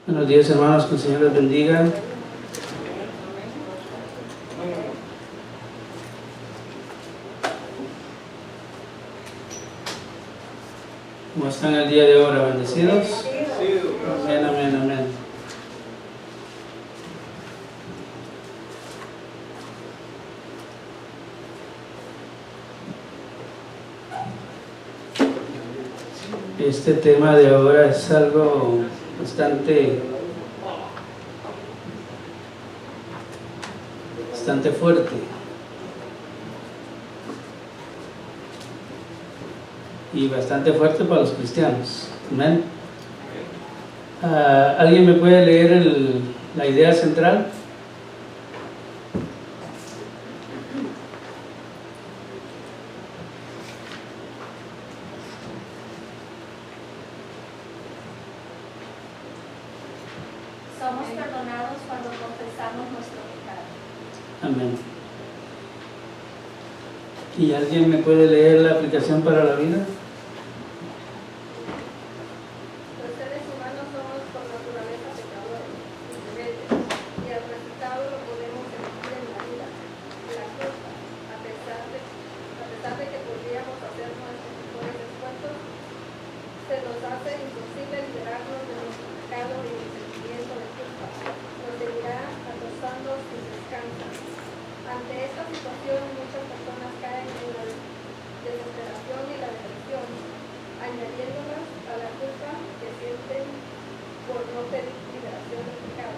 Buenos días, hermanos, que el Señor les bendiga. ¿Cómo están el día de ahora? ¿Bendecidos? Amén, amén, amén. Este tema de ahora es algo bastante fuerte. Y bastante fuerte para los cristianos. Amén. ¿Alguien me puede leer la idea central? Somos perdonados cuando confesamos nuestro pecado. Amén. ¿Y alguien me puede leer la aplicación para la vida? Los seres humanos somos por naturaleza pecadores y rebeldes, y el resultado lo podemos sentir en la vida, la culpa, a pesar de que podríamos hacer nuestros mejores esfuerzos, se nos hace imposible liberarnos de nuestro pecado y el sentimiento de culpa. Nos seguirá acosando sin descanso. Ante esta situación, muchas personas caen en la desesperación y la depresión, añadiéndolas a la culpa que sienten por no pedir liberación del pecado.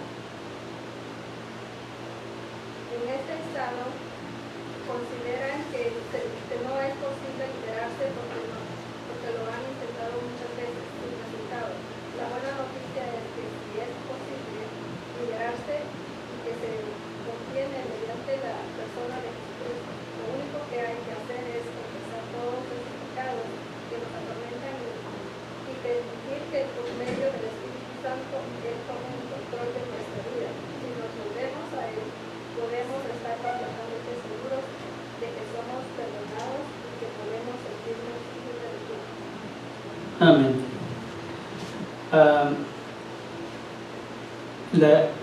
En este estado, consideran que no es posible liberarse porque lo han intentado muchas veces sin resultado. La buena noticia es que si es posible liberarse y que se obtiene mediante la persona de Jesucristo, lo único que hay que hacer es confesar todos esos pecados que nos atormentan y permitir que por medio del Espíritu Santo Él tome el control de nuestra vida. Si nos volvemos a Él, podemos estar completamente seguros de que somos perdonados y que podemos sentirnos libres de culpa. Amén.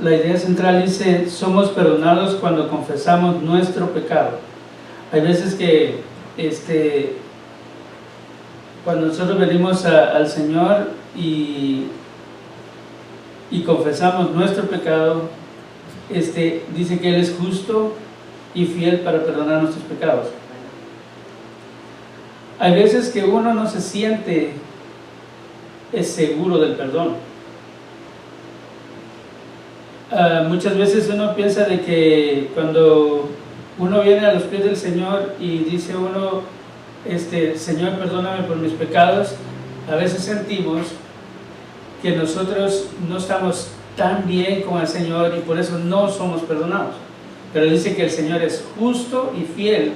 La idea central dice, somos perdonados cuando confesamos nuestro pecado. Hay veces que cuando nosotros venimos al Señor y confesamos nuestro pecado, dice que Él es justo y fiel para perdonar nuestros pecados. Hay veces que uno no se siente seguro del perdón. Muchas veces uno piensa de que cuando uno viene a los pies del Señor y dice uno, Señor, perdóname por mis pecados, a veces sentimos que nosotros no estamos tan bien con el Señor y por eso no somos perdonados. Pero dice que el Señor es justo y fiel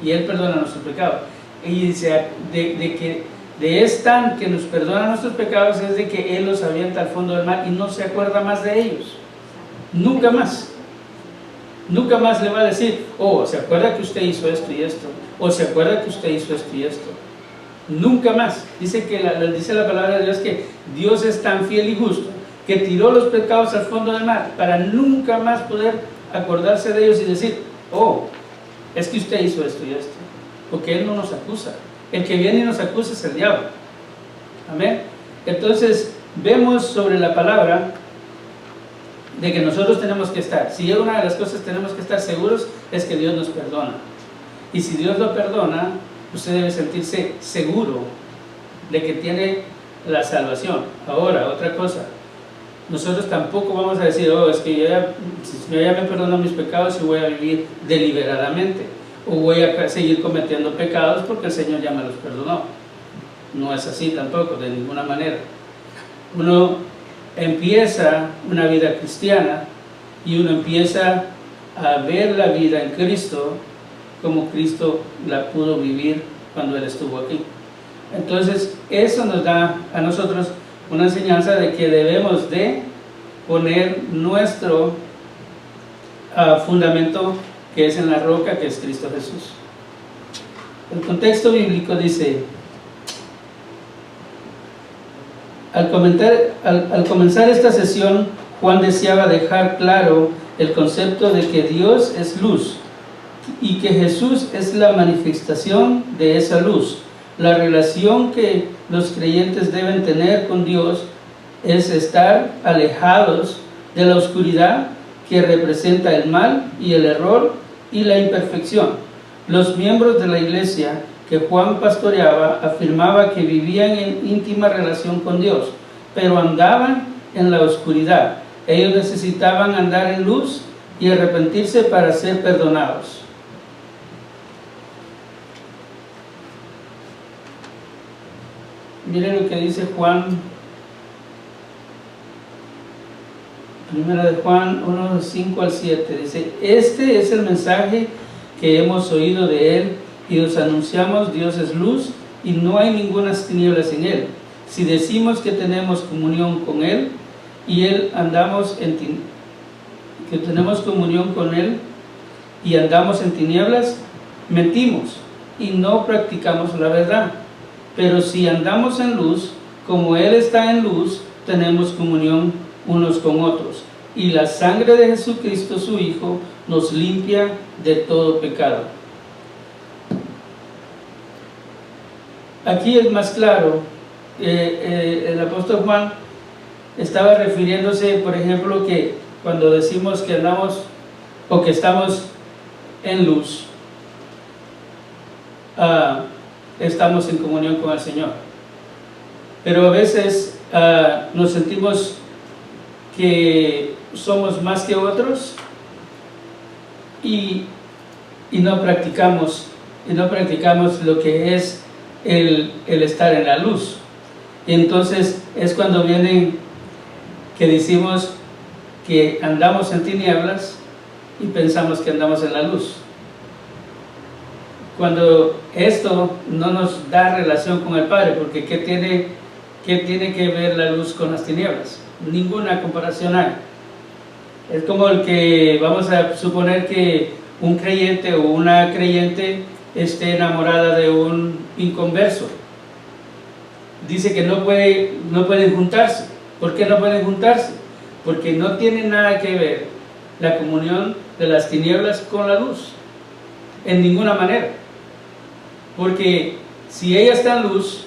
y Él perdona nuestros pecados. Y dice de es tan que nos perdona nuestros pecados, es de que Él los avienta al fondo del mar y no se acuerda más de ellos. Nunca más. Nunca más le va a decir, oh, ¿se acuerda que usted hizo esto y esto? O ¿se acuerda que usted hizo esto y esto? Nunca más. Dice la palabra de Dios que Dios es tan fiel y justo que tiró los pecados al fondo del mar para nunca más poder acordarse de ellos y decir, oh, es que usted hizo esto y esto. Porque Él no nos acusa. El que viene y nos acusa es el diablo. Amén. Entonces, vemos sobre la palabra de que nosotros tenemos que estar. Si una de las cosas tenemos que estar seguros es que Dios nos perdona. Y si Dios lo perdona, usted debe sentirse seguro de que tiene la salvación. Ahora, otra cosa. Nosotros tampoco vamos a decir, oh, es que yo ya me perdono mis pecados y voy a vivir deliberadamente. O voy a seguir cometiendo pecados porque el Señor ya me los perdonó. No es así tampoco, de ninguna manera. Uno empieza una vida cristiana y uno empieza a ver la vida en Cristo como Cristo la pudo vivir cuando Él estuvo aquí. Entonces, eso nos da a nosotros una enseñanza de que debemos de poner nuestro fundamento, que es en la roca, que es Cristo Jesús. El contexto bíblico dice, Al comenzar esta sesión, Juan deseaba dejar claro el concepto de que Dios es luz y que Jesús es la manifestación de esa luz. La relación que los creyentes deben tener con Dios es estar alejados de la oscuridad que representa el mal y el error y la imperfección. Los miembros de la iglesia que Juan pastoreaba afirmaba que vivían en íntima relación con Dios, pero andaban en la oscuridad. Ellos necesitaban andar en luz y arrepentirse para ser perdonados. Miren lo que dice Juan, primera de Juan 1, 5 al 7. Dice: este es el mensaje que hemos oído de él y os anunciamos: Dios es luz y no hay ningunas tinieblas en él. Si decimos que tenemos comunión con él y tenemos comunión con él y andamos en tinieblas, mentimos y no practicamos la verdad. Pero si andamos en luz, como él está en luz, tenemos comunión unos con otros. Y la sangre de Jesucristo, su Hijo, nos limpia de todo pecado. Aquí es más claro. El apóstol Juan estaba refiriéndose, por ejemplo, que cuando decimos que andamos o que estamos en luz, estamos en comunión con el Señor. Pero a veces nos sentimos que somos más que otros y no practicamos lo que es el estar en la luz. Y entonces es cuando vienen que decimos que andamos en tinieblas y pensamos que andamos en la luz, cuando esto no nos da relación con el Padre, porque ¿qué tiene que ver la luz con las tinieblas? Ninguna comparación hay. Es como el que vamos a suponer que un creyente o una creyente esté enamorada de un inconverso. Dice que no pueden juntarse. ¿Por qué no pueden juntarse? Porque no tiene nada que ver la comunión de las tinieblas con la luz, en ninguna manera. Porque si ella está en luz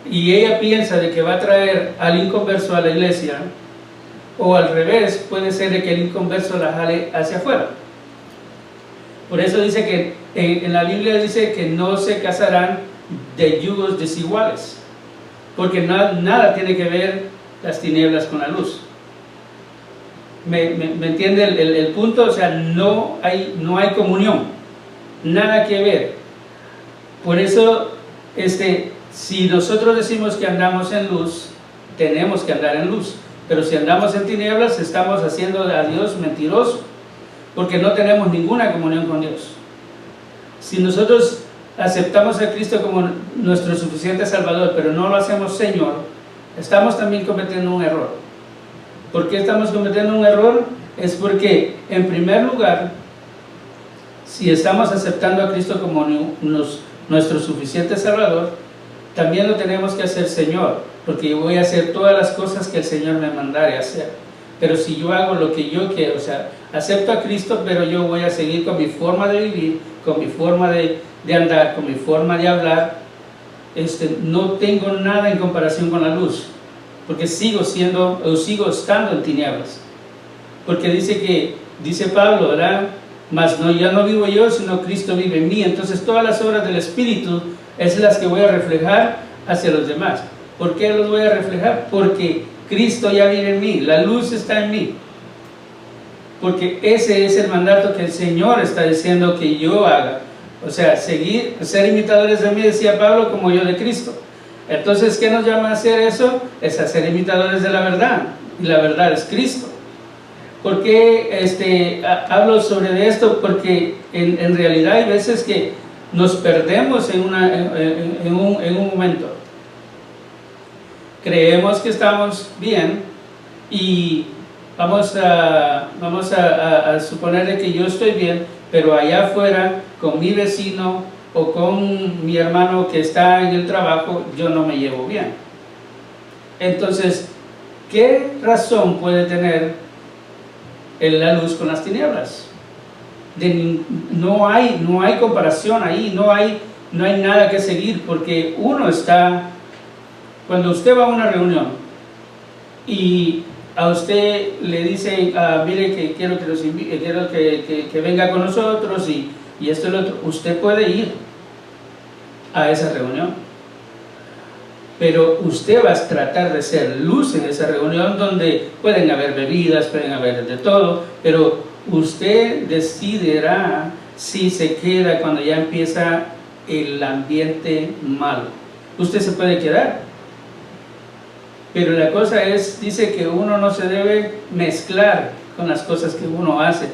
y ella piensa de que va a traer al inconverso a la iglesia, o al revés, puede ser de que el inconverso la jale hacia afuera. Por eso dice que en la Biblia dice que no se casarán de yugos desiguales, porque nada tiene que ver las tinieblas con la luz. ¿Me entiende el punto? O sea, no hay comunión, nada que ver. Por eso, si nosotros decimos que andamos en luz, tenemos que andar en luz. Pero si andamos en tinieblas, estamos haciendo a Dios mentiroso, porque no tenemos ninguna comunión con Dios. Si nosotros aceptamos a Cristo como nuestro suficiente Salvador, pero no lo hacemos Señor, estamos también cometiendo un error. ¿Por qué estamos cometiendo un error? Es porque, en primer lugar, si estamos aceptando a Cristo como nuestro suficiente Salvador, también lo tenemos que hacer Señor, porque yo voy a hacer todas las cosas que el Señor me mandare hacer. Pero si yo hago lo que yo quiero, o sea, acepto a Cristo, pero yo voy a seguir con mi forma de vivir, con mi forma de andar, con mi forma de hablar, no tengo nada en comparación con la luz, porque sigo estando en tinieblas. Porque dice Pablo, ¿verdad? Mas ya no vivo yo, sino Cristo vive en mí. Entonces todas las obras del Espíritu es las que voy a reflejar hacia los demás. ¿Por qué los voy a reflejar? Porque Cristo ya vive en mí, la luz está en mí. Porque ese es el mandato que el Señor está diciendo que yo haga. O sea, ser imitadores de mí, decía Pablo, como yo de Cristo. Entonces, ¿qué nos llama a hacer eso? Es a ser imitadores de la verdad. Y la verdad es Cristo. ¿Por qué hablo sobre esto? Porque en realidad hay veces que nos perdemos en un momento. Creemos que estamos bien y vamos a suponer que yo estoy bien, pero allá afuera, con mi vecino o con mi hermano que está en el trabajo, yo no me llevo bien. Entonces, ¿qué razón puede tener la luz con las tinieblas? No hay comparación ahí, no hay nada que seguir, porque uno está, cuando usted va a una reunión y a usted le dicen, mire que quiero que venga con nosotros y esto y lo otro, usted puede ir a esa reunión, pero usted va a tratar de ser luz en esa reunión donde pueden haber bebidas, pueden haber de todo, pero usted decidirá si se queda cuando ya empieza el ambiente malo. Usted se puede quedar, pero la cosa es, dice que uno no se debe mezclar con las cosas que uno hace,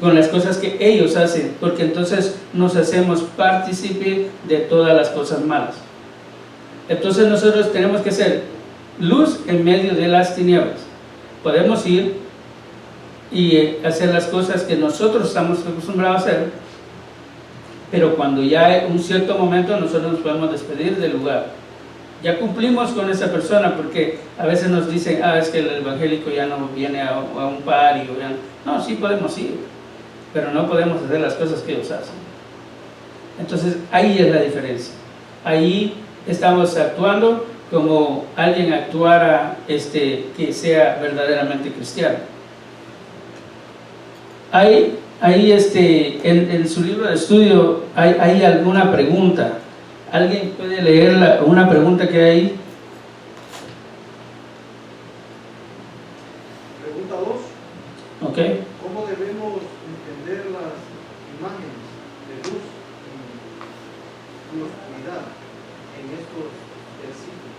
con las cosas que ellos hacen, porque entonces nos hacemos partícipe de todas las cosas malas. Entonces nosotros tenemos que ser luz en medio de las tinieblas. Podemos ir y hacer las cosas que nosotros estamos acostumbrados a hacer, pero cuando ya hay un cierto momento nosotros nos podemos despedir del lugar. Ya cumplimos con esa persona, porque a veces nos dicen, es que el evangélico ya no viene a un party, no, sí podemos ir, pero no podemos hacer las cosas que ellos hacen. Entonces ahí es la diferencia. Ahí estamos actuando como alguien actuara que sea verdaderamente cristiano. Ahí en su libro de estudio hay alguna pregunta. ¿Alguien puede leer una pregunta que hay ahí? Pregunta 2. Ok. ¿Cómo debemos entender las imágenes de luz y oscuridad en estos versículos?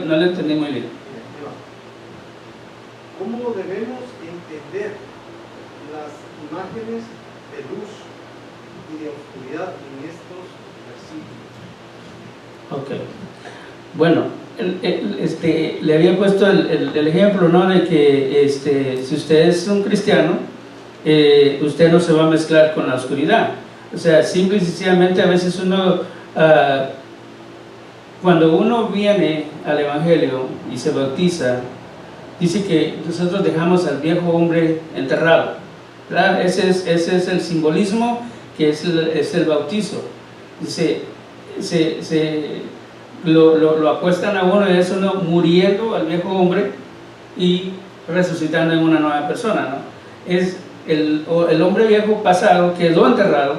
No le entendí muy bien. ¿Cómo debemos entender las imágenes de luz y de oscuridad en estos versículos? Ok. Bueno, le había puesto el ejemplo, ¿no? De que si usted es un cristiano, usted no se va a mezclar con la oscuridad. O sea, simple y sencillamente a veces uno, cuando uno viene al Evangelio y se bautiza, dice que nosotros dejamos al viejo hombre enterrado, ¿verdad? Ese es el simbolismo que es el bautizo. Dice, lo acuestan a uno y es uno muriendo al viejo hombre y resucitando en una nueva persona, ¿no? Es el hombre viejo pasado quedó enterrado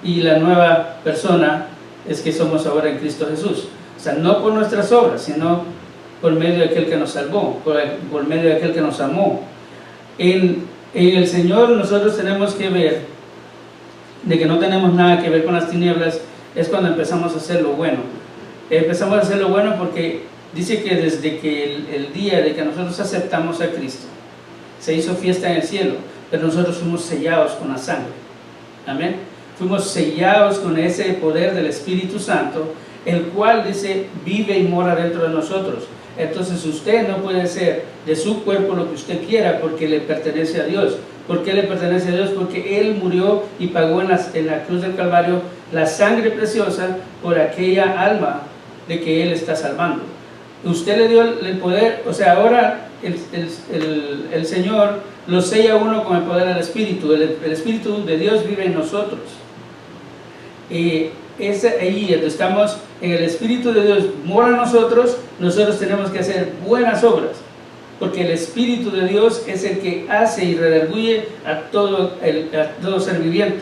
y la nueva persona es que somos ahora en Cristo Jesús. O sea, no por nuestras obras, sino por medio de aquel que nos salvó, por medio de aquel que nos amó. En el Señor nosotros tenemos que ver de que no tenemos nada que ver con las tinieblas. Es cuando empezamos a hacer lo bueno. Empezamos a hacer lo bueno porque dice que desde que el día de que nosotros aceptamos a Cristo, se hizo fiesta en el cielo, pero nosotros fuimos sellados con la sangre. Amén. Fuimos sellados con ese poder del Espíritu Santo, el cual dice vive y mora dentro de nosotros. Entonces usted no puede ser de su cuerpo lo que usted quiera, porque le pertenece a Dios. ¿Por qué le pertenece a Dios? Porque Él murió y pagó en la cruz del Calvario la sangre preciosa por aquella alma de que Él está salvando. Usted le dio el poder, o sea, ahora el Señor lo sella a uno con el poder del Espíritu. El Espíritu de Dios vive en nosotros. Y es ahí donde estamos, en el Espíritu de Dios mora en nosotros. Nosotros tenemos que hacer buenas obras, porque el Espíritu de Dios es el que hace y redarguye a todo ser viviente.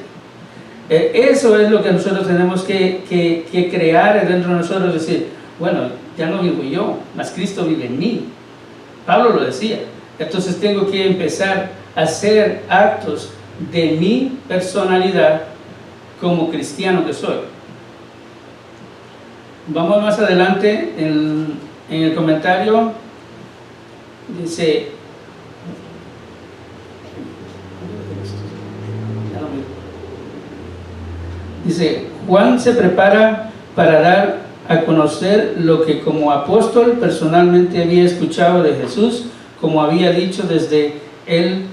Eso es lo que nosotros tenemos que crear dentro de nosotros, decir, bueno, ya no vivo yo, mas Cristo vive en mí. Pablo lo decía. Entonces tengo que empezar a hacer actos de mi personalidad como cristiano que soy. Vamos más adelante en el comentario. Dice, Juan se prepara para dar a conocer lo que como apóstol personalmente había escuchado de Jesús, como había dicho desde él,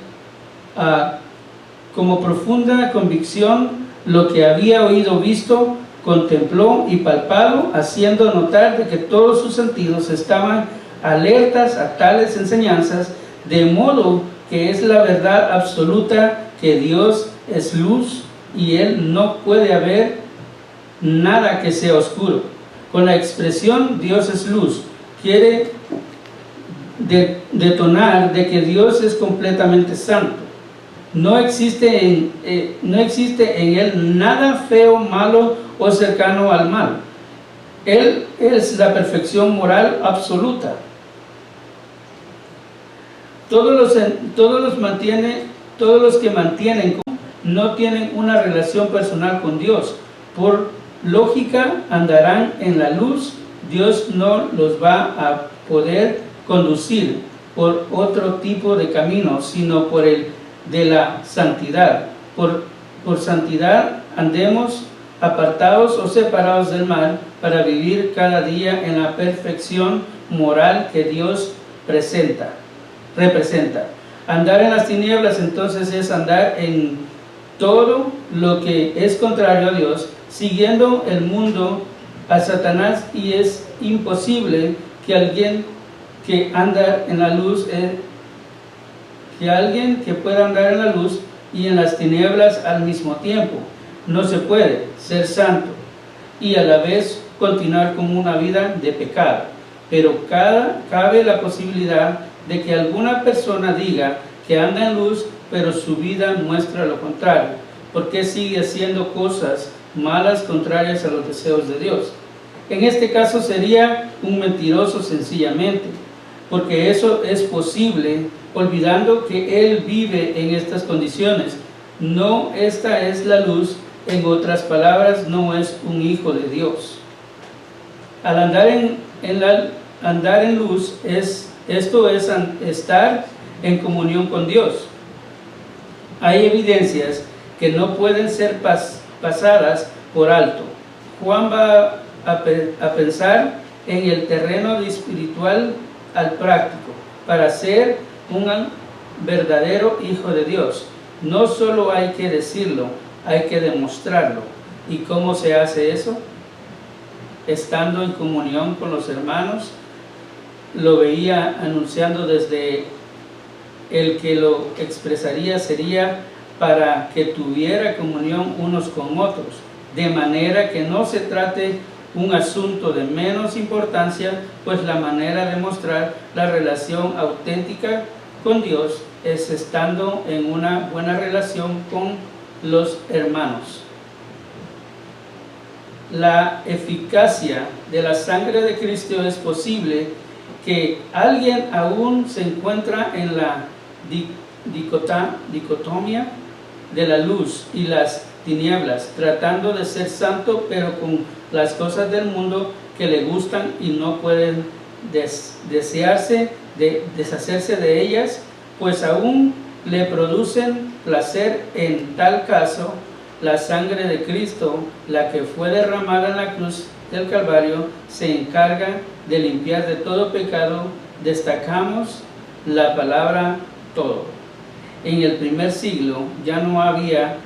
como profunda convicción, lo que había oído, visto, contempló y palpado, haciendo notar de que todos sus sentidos estaban alertas a tales enseñanzas, de modo que es la verdad absoluta que Dios es luz y Él no puede haber nada que sea oscuro. Con la expresión Dios es luz, quiere detonar de que Dios es completamente santo. No existe en Él nada feo, malo o cercano al mal. Él es la perfección moral absoluta. Todos los que mantienen no tienen una relación personal con Dios. Por lógica andarán en la luz. Dios no los va a poder conducir por otro tipo de camino, sino por el de la santidad. Por santidad andemos apartados o separados del mal para vivir cada día en la perfección moral que Dios representa. Andar en las tinieblas entonces es andar en todo lo que es contrario a Dios, siguiendo el mundo, a Satanás, y es imposible que alguien que anda en la luz, que alguien que pueda andar en la luz y en las tinieblas al mismo tiempo. No se puede ser santo y a la vez continuar con una vida de pecado. Pero cabe la posibilidad de que alguna persona diga que anda en luz, pero su vida muestra lo contrario, porque sigue haciendo cosas malas contrarias a los deseos de Dios. En este caso sería un mentiroso sencillamente, porque eso es posible, olvidando que él vive en estas condiciones. No, esta es la luz. En otras palabras, no es un hijo de Dios. Al andar en luz, esto es estar en comunión con Dios. Hay evidencias que no pueden ser pasadas por alto. Juan va a pensar en el terreno espiritual al práctico para ser un verdadero hijo de Dios. No solo hay que decirlo, hay que demostrarlo. ¿Y cómo se hace eso? Estando en comunión con los hermanos. Lo veía anunciando desde el que lo expresaría sería para que tuviera comunión unos con otros, de manera que no se trate un asunto de menos importancia, pues la manera de mostrar la relación auténtica con Dios es estando en una buena relación con los hermanos. La eficacia de la sangre de Cristo es posible que alguien aún se encuentra en la dicotomía de la luz y las tinieblas, tratando de ser santo, pero con las cosas del mundo que le gustan y no pueden deshacerse de ellas, pues aún le producen placer. En tal caso, la sangre de Cristo, la que fue derramada en la cruz del Calvario, se encarga de limpiar de todo pecado. Destacamos la palabra todo. En el primer siglo ya no había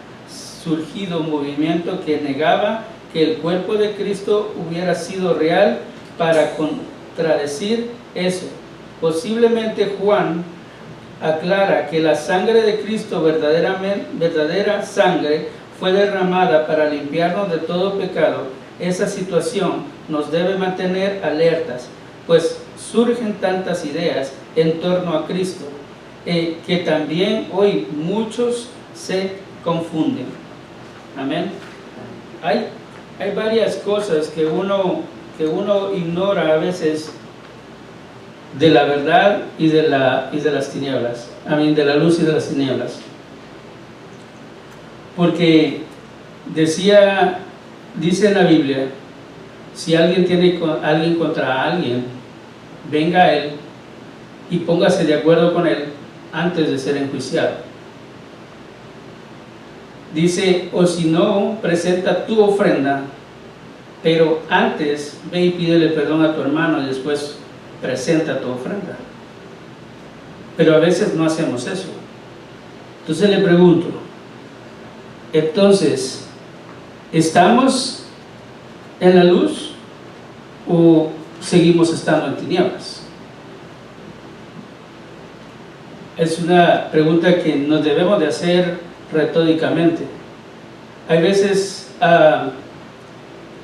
surgido un movimiento que negaba que el cuerpo de Cristo hubiera sido real para contradecir eso. Posiblemente Juan aclara que la sangre de Cristo, verdadera sangre, fue derramada para limpiarnos de todo pecado. Esa situación nos debe mantener alertas, pues surgen tantas ideas en torno a Cristo que también hoy muchos se confunden. Amén. Hay varias cosas que uno ignora a veces de la verdad y de las tinieblas. De la luz y de las tinieblas. Porque dice en la Biblia, si alguien tiene alguien contra alguien, venga a él y póngase de acuerdo con él antes de ser enjuiciado. Dice, o si no, presenta tu ofrenda, pero antes ve y pídele perdón a tu hermano y después presenta tu ofrenda. Pero a veces no hacemos eso. Entonces le pregunto, entonces, ¿estamos en la luz o seguimos estando en tinieblas? Es una pregunta que nos debemos de hacer retóricamente. Hay veces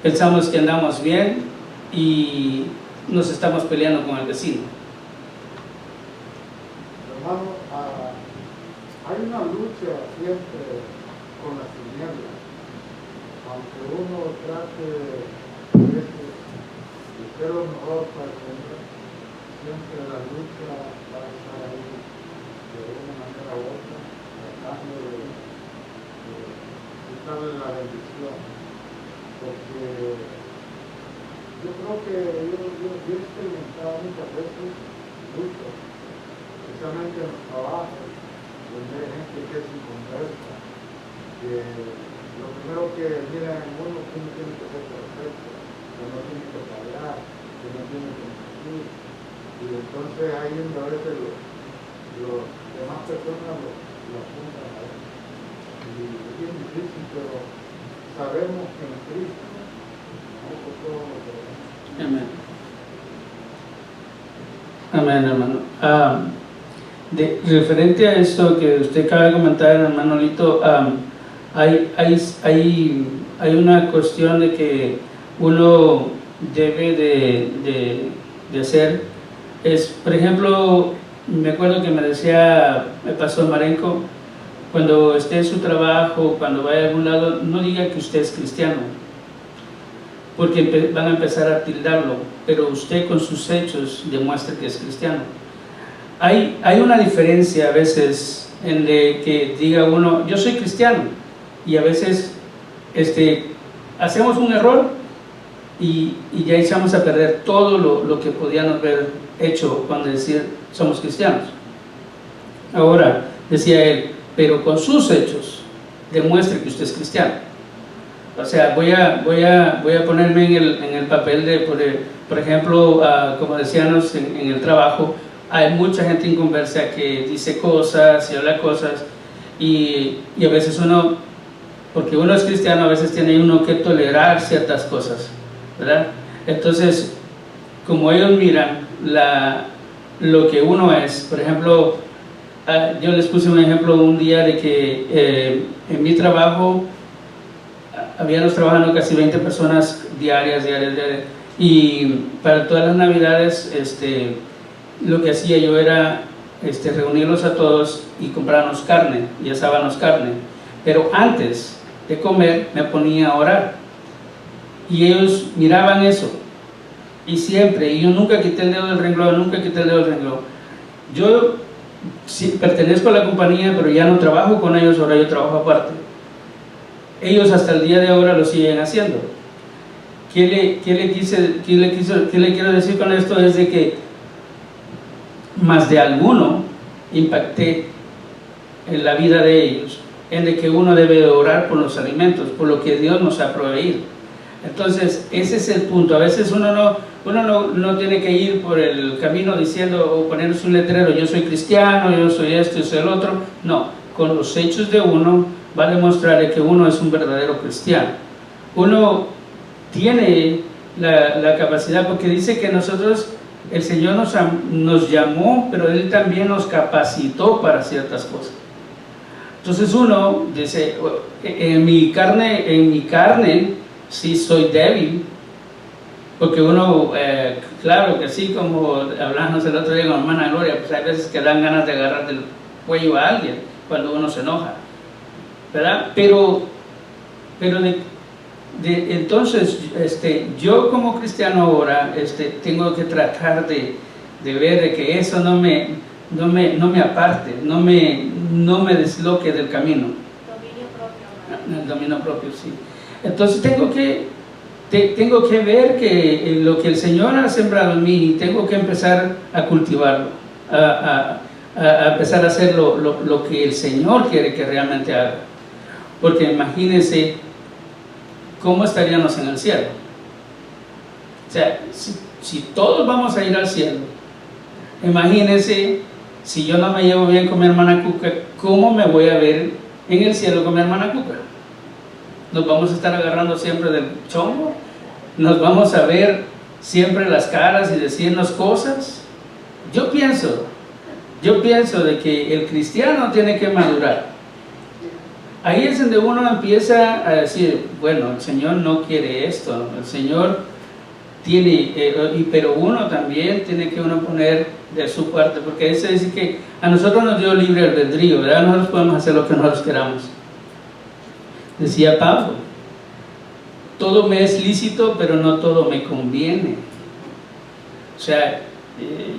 pensamos que andamos bien y nos estamos peleando con el vecino. Hermano, hay una lucha siempre con las tinieblas. Aunque uno trate a veces de ser lo mejor para el Señor, siempre la lucha va a estar ahí de una manera u otra, tratando de quitarle la bendición. Porque yo creo que yo he experimentado muchas veces luchas, especialmente en los trabajos, donde hay gente que es inconversa, que lo primero que miran en uno es que uno tiene que ser perfecto, que no tiene que fallar, que no tiene que mentir. Y entonces ahí donde a veces los demás personas lo apuntan a él. Y es bien difícil, pero sabemos que en Cristo no por todo lo que tenemos. Amén. Amén, hermano. Referente a esto que usted acaba de comentar, hermano Lito, hay una cuestión de que uno debe de hacer. Por ejemplo, me acuerdo que me decía el pastor Marenco, cuando esté en su trabajo, cuando vaya a algún lado, no diga que usted es cristiano, porque van a empezar a tildarlo, pero usted con sus hechos demuestra que es cristiano. Hay una diferencia a veces en de que diga uno, yo soy cristiano, y a veces hacemos un error y ya echamos a perder todo lo que podíamos haber hecho cuando decir somos cristianos. Ahora, decía él, pero con sus hechos demuestre que usted es cristiano. O sea, voy a ponerme en el papel de, por ejemplo, como decíamos en el trabajo, hay mucha gente inconversa que dice cosas y habla cosas, y a veces uno, porque uno es cristiano, a veces tiene uno que tolerar ciertas cosas, ¿verdad? Entonces, como ellos miran lo que uno es, por ejemplo, yo les puse un ejemplo un día de que en mi trabajo habíamos trabajando casi 20 personas diarias, y para todas las navidades lo que hacía yo era reunirlos a todos y comprarnos carne y asábamos carne, pero antes de comer me ponía a orar y ellos miraban eso, y siempre, y yo nunca quité el dedo del renglón, yo sí pertenezco a la compañía, pero ya no trabajo con ellos, ahora yo trabajo aparte. Ellos hasta el día de ahora lo siguen haciendo. ¿Qué le quiero decir con esto? Es de que más de alguno impacté en la vida de ellos, en de que uno debe orar por los alimentos, por lo que Dios nos ha proveído. Entonces, ese es el punto. A veces uno no tiene que ir por el camino diciendo o ponerse un letrero, yo soy cristiano, yo soy esto, yo soy el otro. No, con los hechos de uno va a demostrar que uno es un verdadero cristiano. Uno tiene la capacidad, porque dice que nosotros, el Señor nos llamó, pero Él también nos capacitó para ciertas cosas. Entonces uno dice, en mi carne sí soy débil, porque uno, claro que sí, como hablamos el otro día con hermana Gloria, pues hay veces que dan ganas de agarrar del cuello a alguien cuando uno se enoja, ¿verdad? Pero entonces yo como cristiano ahora tengo que tratar de ver de que eso no me aparte, no me desloque del camino. Dominio propio. El dominio propio, sí. Entonces tengo que ver que lo que el Señor ha sembrado en mí, tengo que empezar a cultivarlo, a empezar a hacer lo que el Señor quiere que realmente haga. Porque imagínense cómo estaríamos en el cielo. O sea, si todos vamos a ir al cielo, imagínense si yo no me llevo bien con mi hermana Cuca, ¿cómo me voy a ver en el cielo con mi hermana Cuca? Nos vamos a estar agarrando siempre del chongo. nos vamos a ver siempre las caras y decirnos cosas. Yo pienso de que el cristiano tiene que madurar. Ahí es donde uno empieza a decir, bueno, el Señor no quiere esto, el Señor tiene, pero uno también tiene que uno poner de su parte, porque ahí se dice que a nosotros nos dio libre albedrío, ¿verdad? Nosotros podemos hacer lo que nosotros queramos. Decía Pablo, todo me es lícito, pero no todo me conviene. O sea,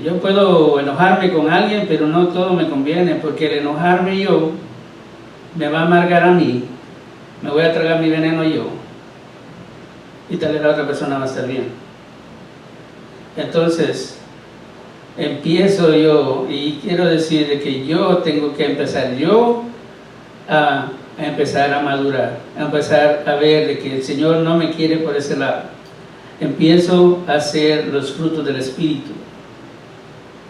yo puedo enojarme con alguien, pero no todo me conviene, porque el enojarme yo me va a amargar a mí, me voy a tragar mi veneno yo, y tal vez la otra persona va a estar bien. Entonces, empiezo yo, y quiero decir de que yo tengo que empezar yo a empezar a madurar, a empezar a ver de que el Señor no me quiere por ese lado. Empiezo a hacer los frutos del Espíritu: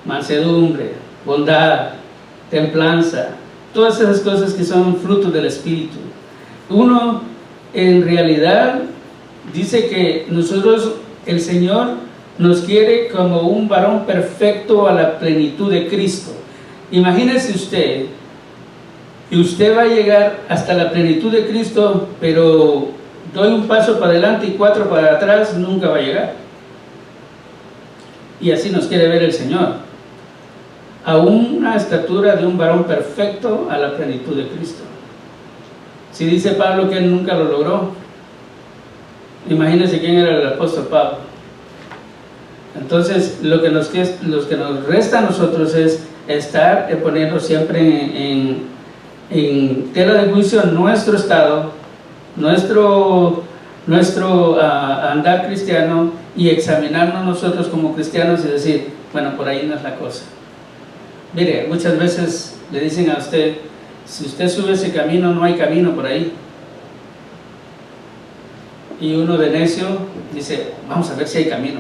mansedumbre, bondad, templanza, todas esas cosas que son frutos del Espíritu. Uno, en realidad, dice que nosotros, el Señor nos quiere como un varón perfecto a la plenitud de Cristo. Imagínese usted, y usted va a llegar hasta la plenitud de Cristo, pero doy un paso para adelante y 4 para atrás, nunca va a llegar. Y así nos quiere ver el Señor, a una estatura de un varón perfecto a la plenitud de Cristo. Si dice Pablo que él nunca lo logró, imagínense quién era el apóstol Pablo. Entonces, lo que nos resta a nosotros es estar poniendo siempre en tela de juicio nuestro estado, nuestro andar cristiano, y examinarnos nosotros como cristianos y decir, bueno, por ahí no es la cosa. Mire, muchas veces le dicen a usted, si usted sube ese camino, no hay camino por ahí. Y uno de necio dice, vamos a ver si hay camino.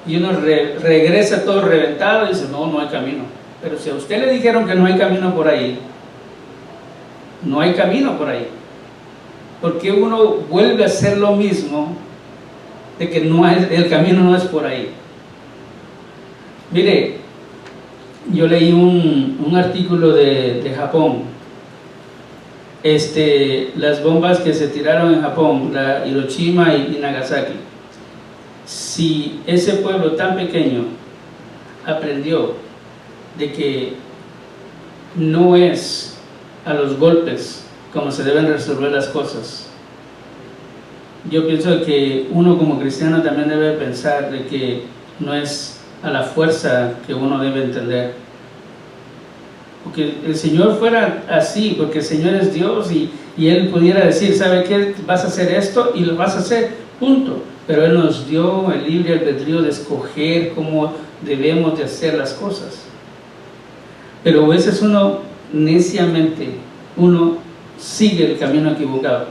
Y uno regresa todo reventado y dice, no hay camino. Pero si a usted le dijeron que no hay camino por ahí, no hay camino por ahí. Porque uno vuelve a hacer lo mismo, de que el camino no es por ahí. Mire, yo leí un artículo de Japón. Las bombas que se tiraron en Japón, la Hiroshima y Nagasaki. Si ese pueblo tan pequeño aprendió de que no es a los golpes como se deben resolver las cosas, yo pienso que uno como cristiano también debe pensar de que no es a la fuerza que uno debe entender. Porque el Señor fuera así, porque el Señor es Dios y Él pudiera decir, ¿sabe qué? Vas a hacer esto y lo vas a hacer, punto. Pero Él nos dio el libre albedrío de escoger cómo debemos de hacer las cosas. Pero a veces uno neciamente, uno sigue el camino equivocado.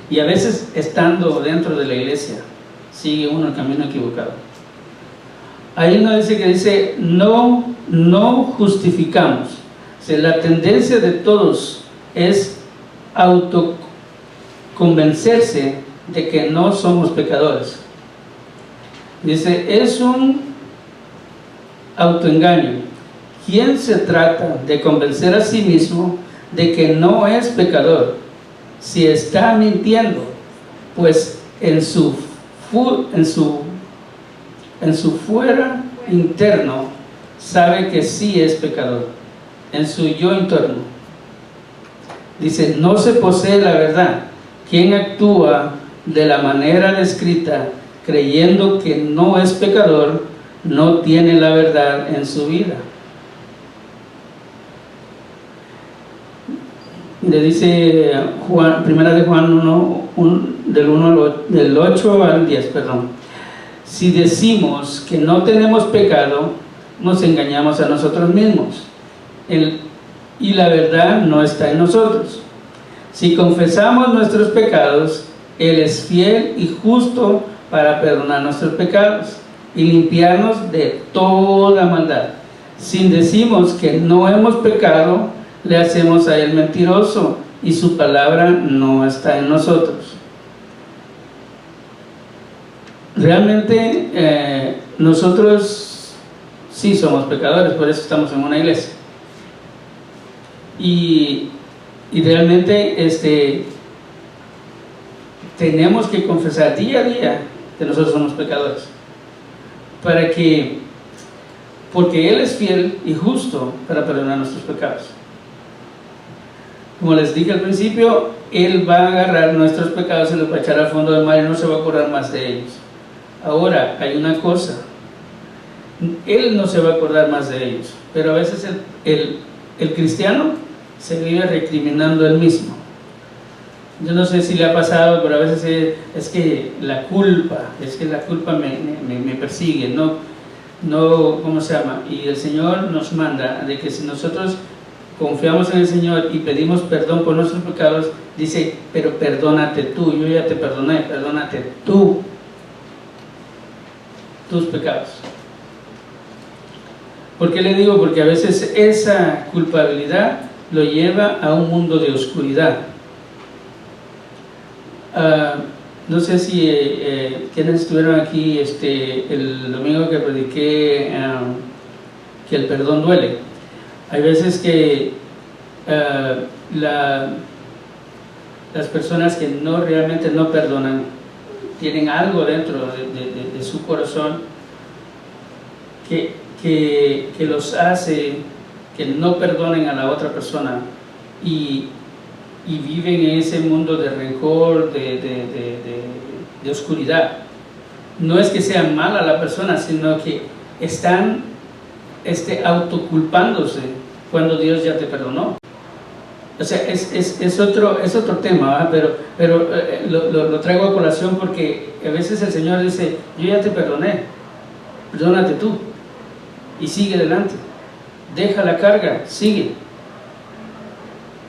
Y a veces estando dentro de la iglesia, sigue uno el camino equivocado. Ahí uno dice no justificamos. O sea, la tendencia de todos es autoconvencerse de que no somos pecadores. Dice, es un autoengaño. ¿Quién se trata de convencer a sí mismo de que no es pecador? Si está mintiendo, pues en su fuera interno sabe que sí es pecador, en su yo interno. Dice, no se posee la verdad. Quien actúa de la manera descrita, creyendo que no es pecador, no tiene la verdad en su vida. Le dice primera de Juan 1, del 8 al 10, perdón. Si decimos que no tenemos pecado, nos engañamos a nosotros mismos, y la verdad no está en nosotros. Si confesamos nuestros pecados, Él es fiel y justo para perdonar nuestros pecados y limpiarnos de toda maldad. Si decimos que no hemos pecado, le hacemos a Él mentiroso y su palabra no está en nosotros. realmente nosotros sí somos pecadores, por eso estamos en una iglesia. Y realmente tenemos que confesar día a día que nosotros somos pecadores, porque Él es fiel y justo para perdonar nuestros pecados. Como les dije al principio, Él va a agarrar nuestros pecados y los va a echar al fondo del mar y no se va a acordar más de ellos. Ahora, hay una cosa, Él no se va a acordar más de ellos, pero a veces el cristiano se vive recriminando él mismo. Yo no sé si le ha pasado, pero a veces es que la culpa me persigue, no, ¿cómo se llama? Y el Señor nos manda de que si nosotros confiamos en el Señor y pedimos perdón por nuestros pecados, dice, pero perdónate tú, yo ya te perdoné, perdónate tú tus pecados. ¿Por qué le digo? Porque a veces esa culpabilidad lo lleva a un mundo de oscuridad. No sé si quienes estuvieron aquí el domingo que prediqué que el perdón duele. Hay veces que las personas que realmente no perdonan tienen algo dentro de su corazón que los hace que no perdonen a la otra persona y viven en ese mundo de rencor, de oscuridad. No es que sea mala la persona, sino que están autoculpándose cuando Dios ya te perdonó. O sea, es otro tema, ¿verdad? Pero lo traigo a colación porque a veces el Señor dice, yo ya te perdoné, perdónate tú y sigue adelante, deja la carga, sigue.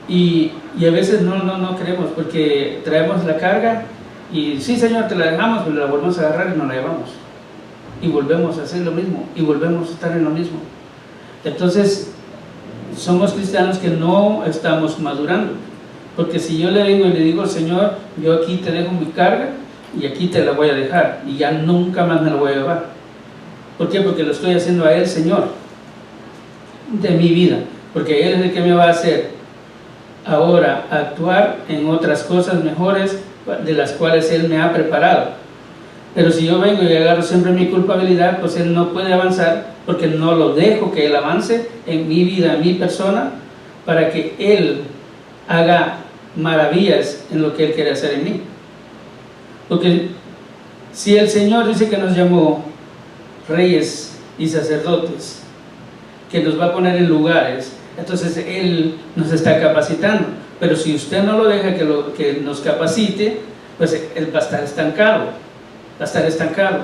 Y a veces no queremos porque traemos la carga y sí, Señor, te la dejamos, pero la volvemos a agarrar y nos la llevamos y volvemos a hacer lo mismo y volvemos a estar en lo mismo. Entonces somos cristianos que no estamos madurando, porque si yo le vengo y le digo, Señor, yo aquí te dejo mi carga y aquí te la voy a dejar y ya nunca más me la voy a llevar. ¿Por qué? Porque lo estoy haciendo a Él, Señor, de mi vida, porque Él es el que me va a hacer ahora actuar en otras cosas mejores de las cuales Él me ha preparado. Pero si yo vengo y agarro siempre mi culpabilidad, pues Él no puede avanzar, porque no lo dejo que Él avance en mi vida, en mi persona, para que Él haga maravillas en lo que Él quiere hacer en mí. Porque si el Señor dice que nos llamó reyes y sacerdotes, que nos va a poner en lugares, entonces Él nos está capacitando. Pero si usted no lo deja que nos capacite, pues Él va a estar estancado,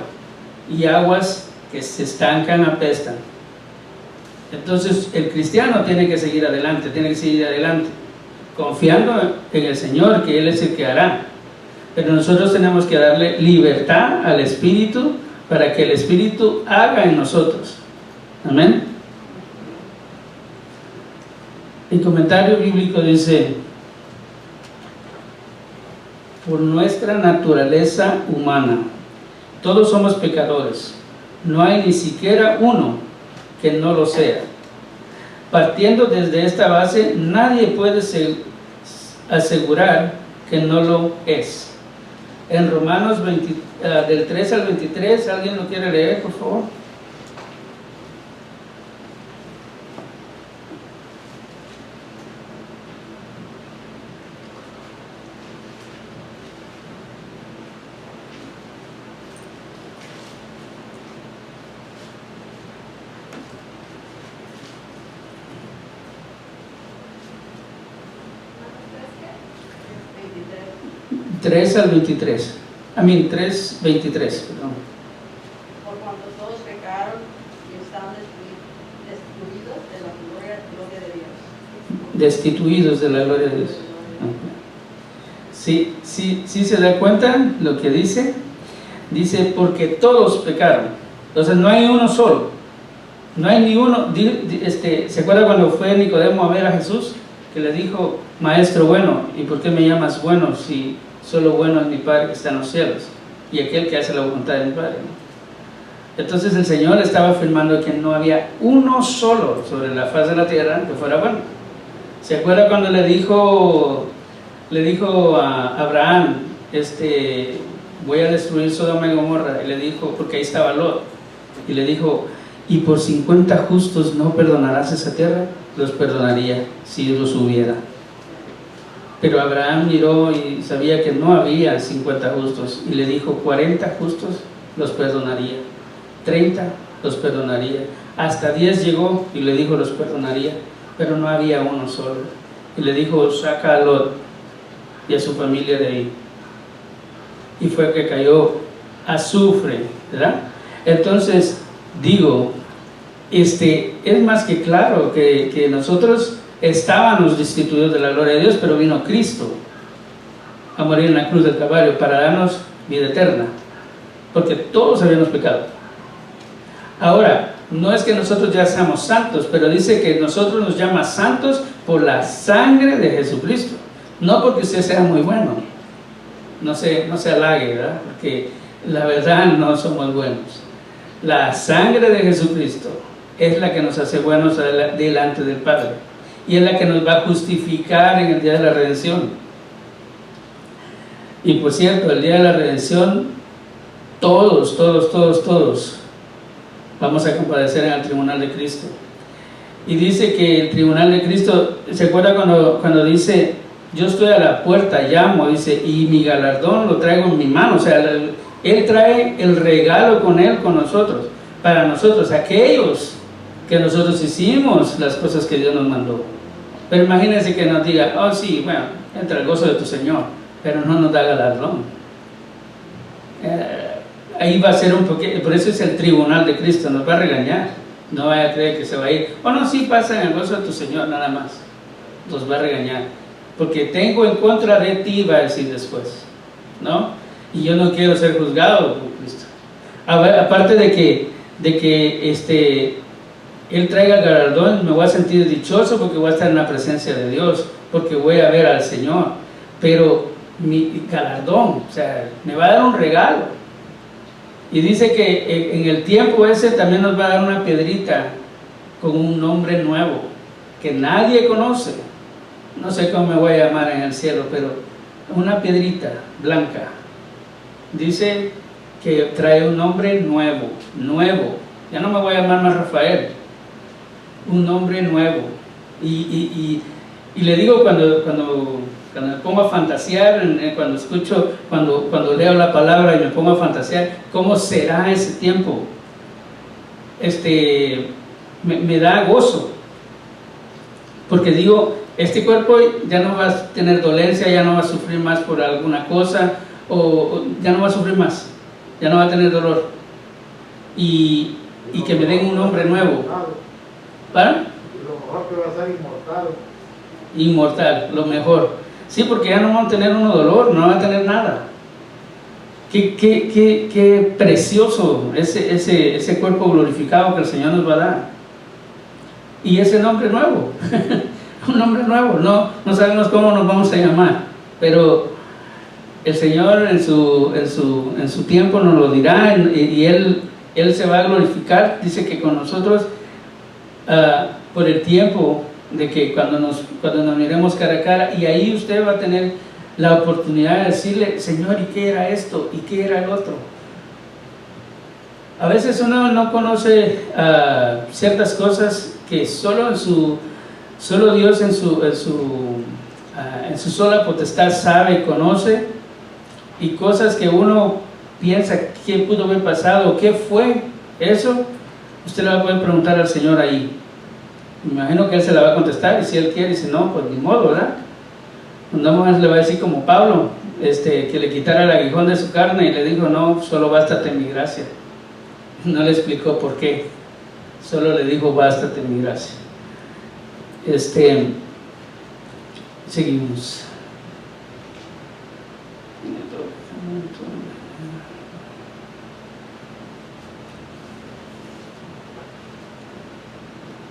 y aguas que se estancan apestan. Entonces el cristiano tiene que seguir adelante, confiando en el Señor, que Él es el que hará. Pero nosotros tenemos que darle libertad al Espíritu para que el Espíritu haga en nosotros. Amén. El comentario bíblico dice: por nuestra naturaleza humana, todos somos pecadores, no hay ni siquiera uno que no lo sea. Partiendo desde esta base, nadie puede asegurar que no lo es. En Romanos del 3 al 23, ¿alguien lo quiere leer, por favor? ¿23? 3 al 23. 3, 23, perdón. Por cuanto todos pecaron y estaban destituidos de la gloria de Dios. Destituidos de la gloria de Dios. Sí se da cuenta lo que dice. Dice, porque todos pecaron. Entonces no hay uno solo. No hay ni uno. ¿Se acuerda cuando fue Nicodemo a ver a Jesús? Que le dijo, maestro bueno, ¿y por qué me llamas bueno si solo bueno es mi Padre que está en los cielos? y aquel que hace la voluntad de mi Padre, ¿no? Entonces el Señor estaba afirmando que no había uno solo sobre la faz de la tierra que fuera bueno. ¿Se acuerda cuando le dijo a Abraham, voy a destruir Sodoma y Gomorra? Y le dijo, porque ahí estaba Lot, y le dijo, ¿y por 50 justos no perdonarás esa tierra? Los perdonaría si los hubiera. Pero Abraham miró y sabía que no había 50 justos, y le dijo, 40 justos los perdonaría, 30 los perdonaría, hasta 10 llegó y le dijo los perdonaría, pero no había uno solo. Y le dijo, saca a Lot y a su familia de ahí. Y fue que cayó azufre, ¿verdad? Entonces, digo, es más que claro que nosotros estábamos destituidos de la gloria de Dios, pero vino Cristo a morir en la cruz del Calvario para darnos vida eterna, porque todos habíamos pecado. Ahora, no es que nosotros ya seamos santos, pero dice que nosotros nos llama santos por la sangre de Jesucristo, no porque usted sea muy bueno. No se halague, ¿verdad? Porque la verdad no somos buenos. La sangre de Jesucristo es la que nos hace buenos delante del Padre, y es la que nos va a justificar en el día de la redención. Y por cierto, el día de la redención, todos vamos a comparecer en el tribunal de Cristo. Y dice que el tribunal de Cristo, ¿se acuerda cuando dice, yo estoy a la puerta, llamo, dice, y mi galardón lo traigo en mi mano? O sea, Él trae el regalo con Él, con nosotros, para nosotros, aquellos que nosotros hicimos las cosas que Dios nos mandó. Pero imagínense que nos diga, oh sí, bueno, entra el gozo de tu Señor, pero no nos da galardón. Ahí va a ser un poquito, por eso es el tribunal de Cristo, nos va a regañar. No vaya a creer que se va a ir. O no, sí pasa en el gozo de tu Señor, nada más. Nos va a regañar. Porque tengo en contra de ti, va a decir después, ¿no? Y yo no quiero ser juzgado por Cristo. Aparte de que Él traiga galardón, me voy a sentir dichoso porque voy a estar en la presencia de Dios, porque voy a ver al Señor. Pero mi galardón, o sea, me va a dar un regalo. Y dice que en el tiempo ese también nos va a dar una piedrita con un nombre nuevo que nadie conoce. No sé cómo me voy a llamar en el cielo, pero una piedrita blanca. Dice que trae un nombre nuevo. Ya no me voy a llamar más Rafael. Un nombre nuevo. Y le digo cuando me pongo a fantasear, cuando escucho, cuando leo la palabra y me pongo a fantasear, ¿cómo será ese tiempo? Me da gozo. Porque digo, este cuerpo ya no va a tener dolencia, ya no va a sufrir más por alguna cosa, o ya no va a sufrir más, ya no va a tener dolor. Y que me den un nombre nuevo. ¿Para? Lo mejor que va a ser inmortal. Inmortal, lo mejor. Sí, porque ya no van a tener uno dolor, no van a tener nada. Qué precioso ese cuerpo glorificado que el Señor nos va a dar. Y ese nombre nuevo, un nombre nuevo, no sabemos cómo nos vamos a llamar, pero el Señor en su tiempo nos lo dirá, y Él se va a glorificar. Dice que con nosotros, por el tiempo de que cuando nos miremos cara a cara, y ahí usted va a tener la oportunidad de decirle, Señor, ¿y qué era esto? ¿Y qué era el otro? A veces uno no conoce ciertas cosas que solo Dios en su sola potestad sabe y conoce, y cosas que uno piensa qué pudo haber pasado, qué fue eso, usted le va a poder preguntar al Señor ahí. Me imagino que Él se la va a contestar, y si Él quiere, y si no, pues ni modo, ¿verdad? No más le va a decir como Pablo, que le quitara el aguijón de su carne, y le dijo, no, solo bástate mi gracia. No le explicó por qué, solo le dijo, bástate mi gracia. Seguimos.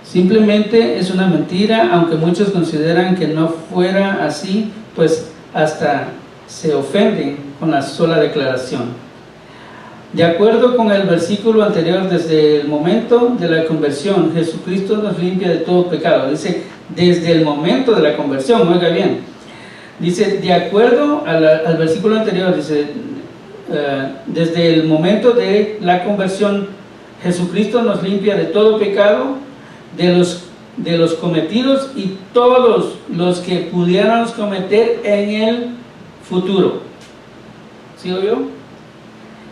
Simplemente es una mentira, aunque muchos consideran que no fuera así, pues hasta se ofenden con la sola declaración. De acuerdo con el versículo anterior, desde el momento de la conversión, Jesucristo nos limpia de todo pecado. Dice, desde el momento de la conversión, oiga bien. Dice, de acuerdo al versículo anterior, dice, desde el momento de la conversión, Jesucristo nos limpia de todo pecado, de los cometidos y todos los que pudiéramos cometer en el futuro. ¿Sí oyó?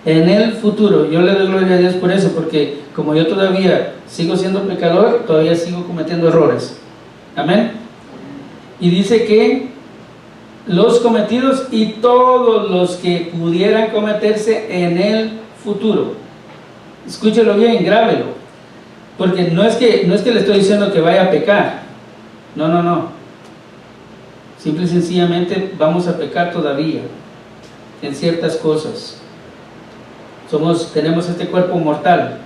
En el futuro. Yo le doy gloria a Dios por eso, porque como yo todavía sigo siendo pecador, todavía sigo cometiendo errores. Amén. Y dice que los cometidos y todos los que pudieran cometerse en el futuro. Escúchelo bien, grábelo, porque no es que le estoy diciendo que vaya a pecar. No. Simple y sencillamente vamos a pecar todavía en ciertas cosas. Tenemos este cuerpo mortal,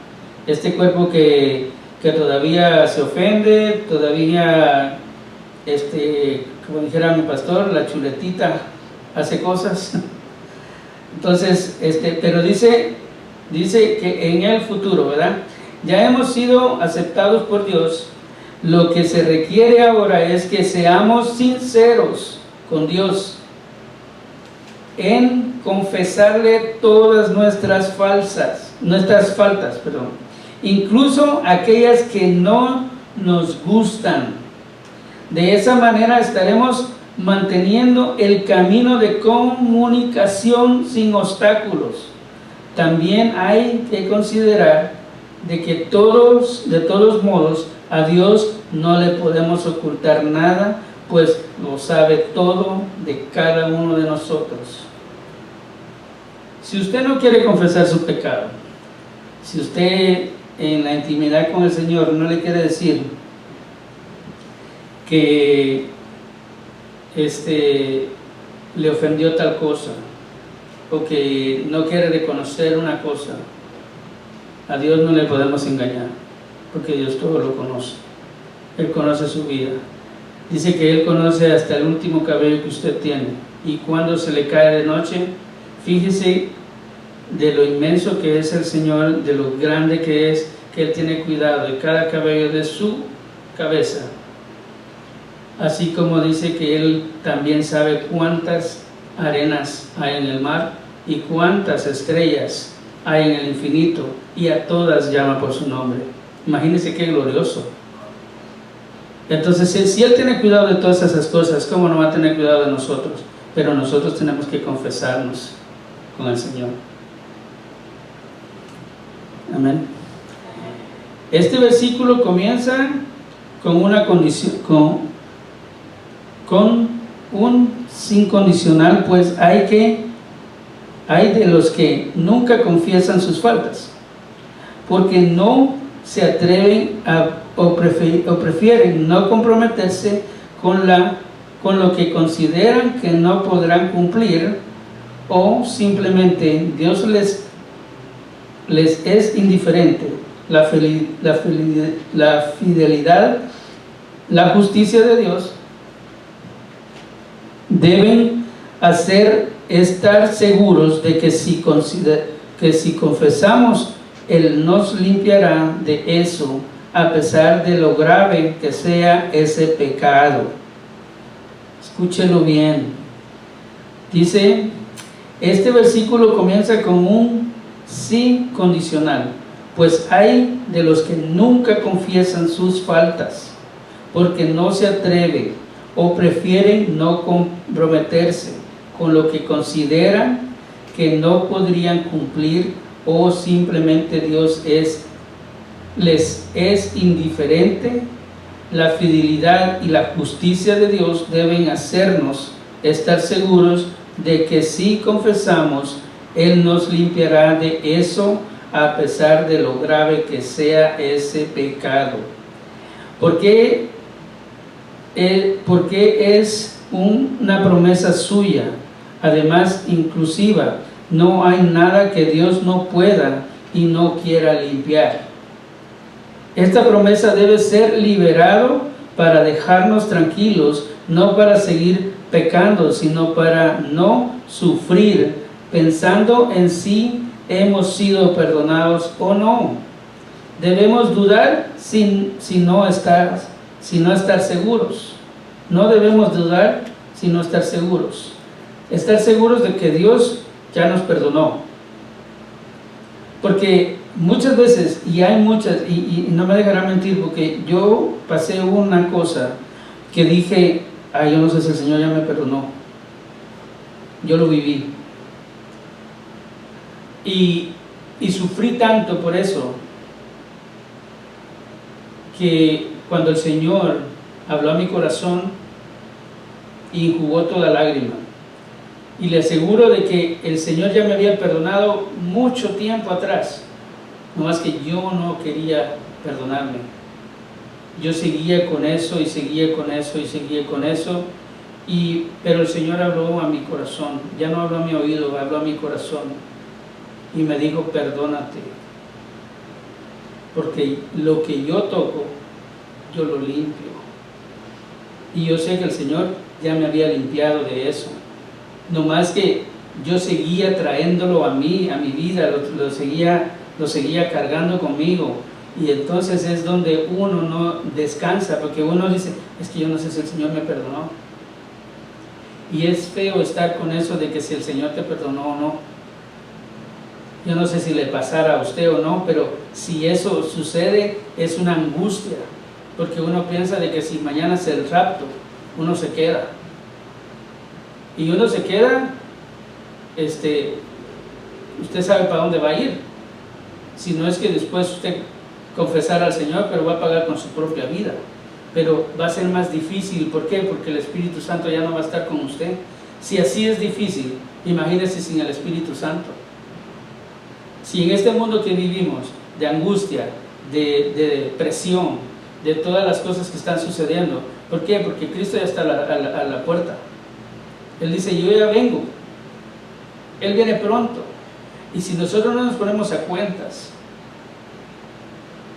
este cuerpo que todavía se ofende, todavía, como dijera mi pastor, la chuletita hace cosas. Entonces, pero dice que en el futuro, ¿verdad? Ya hemos sido aceptados por Dios. Lo que se requiere ahora es que seamos sinceros con Dios en confesarle todas nuestras faltas, incluso aquellas que no nos gustan. De esa manera estaremos manteniendo el camino de comunicación sin obstáculos. También hay que considerar de que de todos modos, a Dios no le podemos ocultar nada, pues lo sabe todo de cada uno de nosotros. Si usted no quiere confesar su pecado, si usted en la intimidad con el Señor no le quiere decir que le ofendió tal cosa, o que no quiere reconocer una cosa, a Dios no le podemos engañar, porque Dios todo lo conoce. Él conoce su vida. Dice que Él conoce hasta el último cabello que usted tiene, y cuando se le cae de noche, fíjese de lo inmenso que es el Señor, de lo grande que es, que Él tiene cuidado de cada cabello de su cabeza. Así como dice que Él también sabe cuántas arenas hay en el mar y cuántas estrellas hay en el infinito, y a todas llama por su nombre. Imagínense qué glorioso. Entonces, si Él tiene cuidado de todas esas cosas, ¿cómo no va a tener cuidado de nosotros? Pero nosotros tenemos que confesarnos con el Señor. Amén. Este versículo comienza con una condición, con un sin condicional, pues hay de los que nunca confiesan sus faltas, porque no se atreven o prefieren no comprometerse con lo que consideran que no podrán cumplir, o simplemente Dios les es indiferente. La fidelidad, la justicia de Dios deben estar seguros de que si confesamos, Él nos limpiará de eso, a pesar de lo grave que sea ese pecado. Escúchelo bien. Dice, este versículo comienza con un sí condicional, pues hay de los que nunca confiesan sus faltas, porque no se atreven o prefieren no comprometerse con lo que consideran que no podrían cumplir, o simplemente Dios les es indiferente. La fidelidad y la justicia de Dios deben hacernos estar seguros de que si confesamos, Él nos limpiará de eso, a pesar de lo grave que sea ese pecado. Porque es una promesa suya, además inclusiva. No hay nada que Dios no pueda y no quiera limpiar. Esta promesa debe ser liberado para dejarnos tranquilos, no para seguir pecando, sino para no sufrir, pensando en sí hemos sido perdonados o no. Debemos dudar sin no estar seguros. No debemos dudar sin no estar seguros. Estar seguros de que Dios ya nos perdonó. Porque muchas veces, y hay muchas, y no me dejará mentir, porque yo pasé una cosa que dije, yo no sé si el Señor ya me perdonó. Yo lo viví. Y sufrí tanto por eso, que cuando el Señor habló a mi corazón, y enjugó toda lágrima. Y le aseguro de que el Señor ya me había perdonado mucho tiempo atrás, nomás que yo no quería perdonarme. Yo seguía con eso y seguía con eso y seguía con eso, pero el Señor habló a mi corazón, ya no habló a mi oído, habló a mi corazón y me dijo: perdónate, porque lo que yo toco, yo lo limpio. Y yo sé que el Señor ya me había limpiado de eso. No más que yo seguía trayéndolo a mí, a mi vida, lo seguía cargando conmigo. Y entonces es donde uno no descansa, porque uno dice: es que yo no sé si el Señor me perdonó. Y es feo estar con eso de que si el Señor te perdonó o no. Yo no sé si le pasara a usted o no, pero si eso sucede es una angustia, porque uno piensa de que si mañana es el rapto, uno se queda. Y uno se queda, usted sabe para dónde va a ir. Si no es que después usted confesara al Señor, pero va a pagar con su propia vida. Pero va a ser más difícil. ¿Por qué? Porque el Espíritu Santo ya no va a estar con usted. Si así es difícil, imagínese sin el Espíritu Santo. Si en este mundo que vivimos, de angustia, de presión, de todas las cosas que están sucediendo, ¿por qué? Porque Cristo ya está a la puerta. Él dice: yo ya vengo. Él viene pronto. Y si nosotros no nos ponemos a cuentas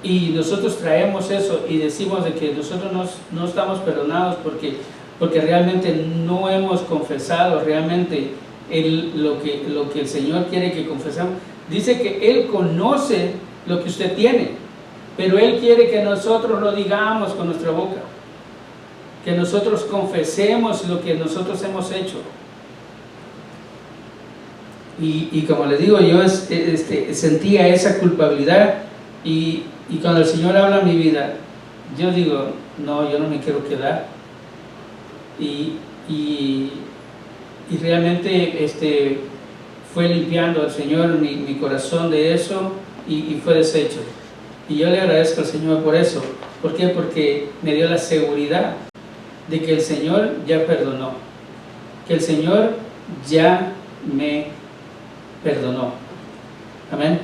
y nosotros traemos eso y decimos de que nosotros no estamos perdonados porque realmente no hemos confesado realmente lo que el Señor quiere que confesamos. Dice que Él conoce lo que usted tiene, pero Él quiere que nosotros lo digamos con nuestra boca, que nosotros confesemos lo que nosotros hemos hecho. Y como les digo, yo sentía esa culpabilidad, y cuando el Señor habla en mi vida, yo digo: no, yo no me quiero quedar. Y realmente fue limpiando al Señor mi corazón de eso, y fue deshecho. Y yo le agradezco al Señor por eso. ¿Por qué? Porque me dio la seguridad de que el Señor ya perdonó, que el Señor ya me perdonó. Amén.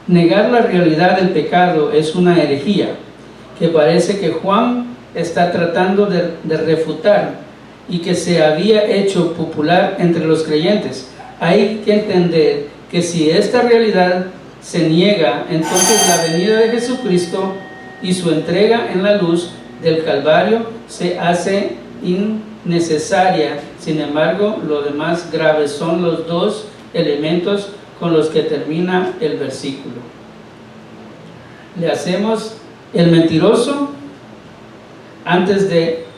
Negar la realidad del pecado es una herejía que parece que Juan está tratando de refutar y que se había hecho popular entre los creyentes. Hay que entender que si esta realidad se niega, entonces la venida de Jesucristo y su entrega en la luz del Calvario se hace innecesaria. Sin embargo, lo demás grave son los dos elementos con los que termina el versículo. Le hacemos el mentiroso. Antes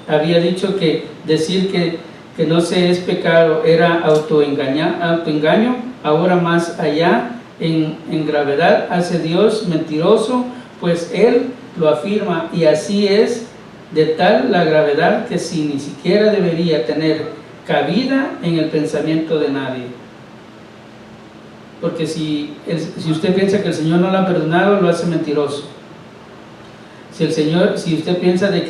había dicho que decir que no se es pecado era autoengaño. Ahora más allá en gravedad hace Dios mentiroso, pues Él lo afirma, y así es de tal la gravedad que si ni siquiera debería tener cabida en el pensamiento de nadie. Porque si usted piensa que el Señor no lo ha perdonado, lo hace mentiroso. Si usted piensa de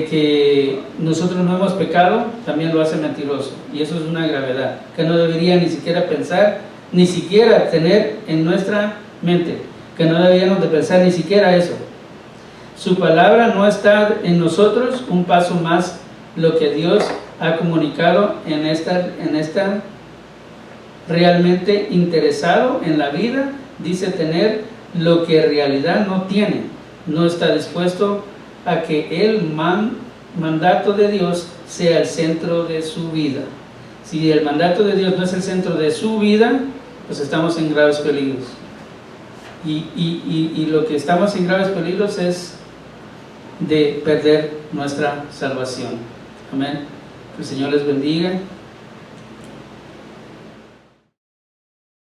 que nosotros no hemos pecado, también lo hace mentiroso. Y eso es una gravedad que no debería ni siquiera pensar, ni siquiera tener en nuestra mente, que no deberíamos de pensar ni siquiera eso. Su palabra no está en nosotros. Un paso más, lo que Dios ha comunicado en esta realmente interesado en la vida, dice tener lo que en realidad no tiene. No está dispuesto a que el mandato de Dios sea el centro de su vida. Si el mandato de Dios no es el centro de su vida, pues estamos en graves peligros. Y lo que estamos en graves peligros es de perder nuestra salvación. Amén. Que el Señor les bendiga.